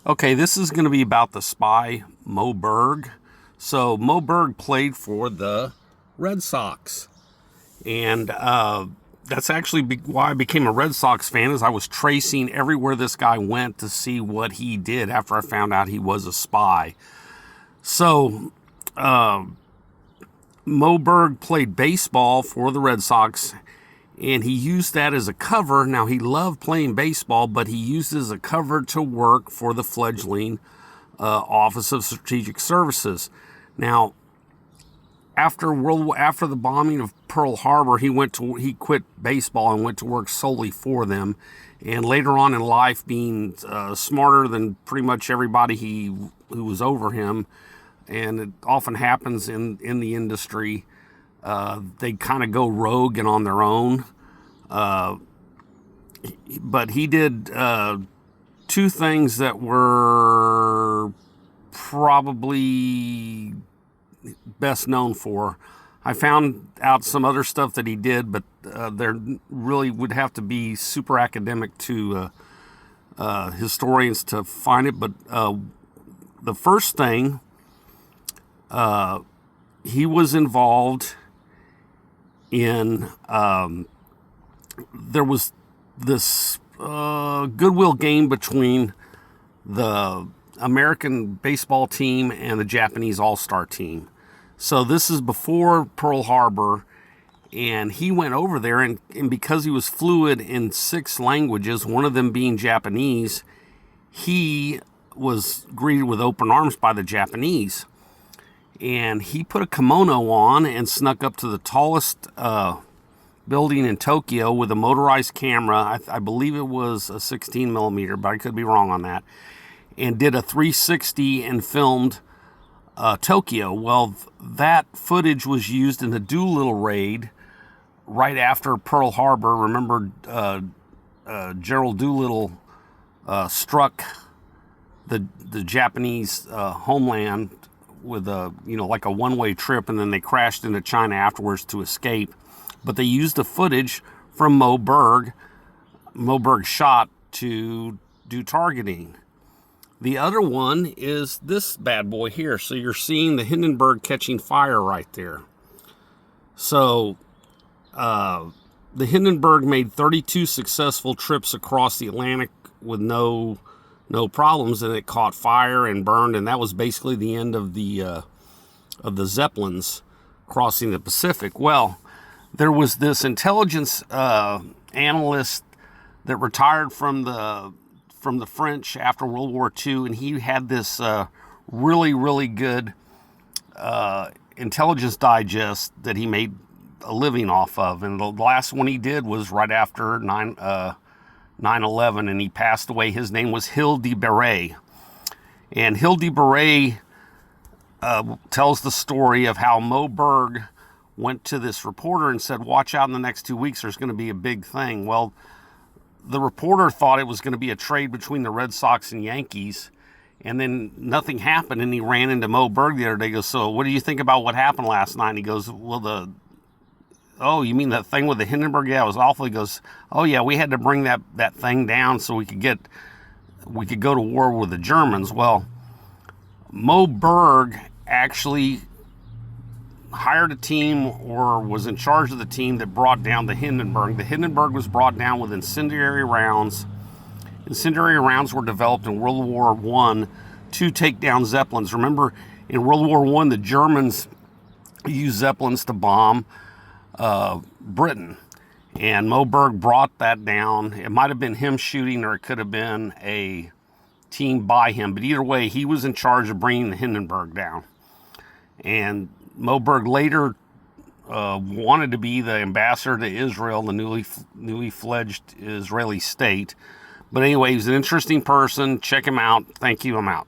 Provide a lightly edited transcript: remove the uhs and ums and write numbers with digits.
Okay, this is going to be about the spy, Mo Berg. So, Mo Berg played for the Red Sox. And that's actually why I became a Red Sox fan, is I was tracing everywhere this guy went to see what he did after I found out he was a spy. So, Mo Berg played baseball for the Red Sox, and he used that as a cover. Now, he loved playing baseball, but he used it as a cover to work for the fledgling Office of Strategic Services. Now, after the bombing of Pearl Harbor, he quit baseball and went to work solely for them. And later on in life, being smarter than pretty much everybody who was over him, and it often happens in the industry, they kind of go rogue and on their own. But he did two things that were probably best known for. I found out some other stuff that he did, but there really would have to be super academic to historians to find it. But the first thing, he was involved in, there was this goodwill game between the American baseball team and the Japanese all-star team. So this is before Pearl Harbor, and he went over there, and because he was fluent in 6 languages, one of them being Japanese, he was greeted with open arms by the Japanese. And he put a kimono on and snuck up to the tallest building in Tokyo with a motorized camera. I believe it was a 16 millimeter, but I could be wrong on that. And did a 360 and filmed Tokyo. Well, that footage was used in the Doolittle raid right after Pearl Harbor. Remember, General Doolittle struck the Japanese homeland with like a one-way trip, and then they crashed into China afterwards to escape. But they used the footage from Mo Berg. Mo Berg shot to do targeting. The other one is this bad boy here. So you're seeing the Hindenburg catching fire right there. So the Hindenburg made 32 successful trips across the Atlantic with no problems, and it caught fire and burned, and that was basically the end of the Zeppelins crossing the Pacific. Well, there was this intelligence analyst that retired from the French after World War II, and he had this really, really good intelligence digest that he made a living off of. And the last one he did was right after 9/11, and he passed away. His name was Hill de Beret. And Hill de Beret tells the story of how Mo Berg went to this reporter and said, watch out, in the next 2 weeks, there's going to be a big thing. Well, the reporter thought it was going to be a trade between the Red Sox and Yankees, and then nothing happened, and he ran into Mo Berg the other day. He goes, so what do you think about what happened last night? And he goes, well, oh, you mean that thing with the Hindenburg? Yeah, it was awful. He goes, oh yeah, we had to bring that thing down so we could go to war with the Germans. Well, Mo Berg actually hired a team, or was in charge of the team, that brought down the Hindenburg. The Hindenburg was brought down with incendiary rounds. Incendiary rounds were developed in World War I to take down Zeppelins. Remember, in World War I, the Germans used Zeppelins to bomb Britain. And Mo Berg brought that down. It might have been him shooting, or it could have been a team by him. But either way, he was in charge of bringing the Hindenburg down. And Mo Berg later wanted to be the ambassador to Israel, the newly fledged Israeli state. But anyway, he's an interesting person. Check him out. Thank you. I'm out.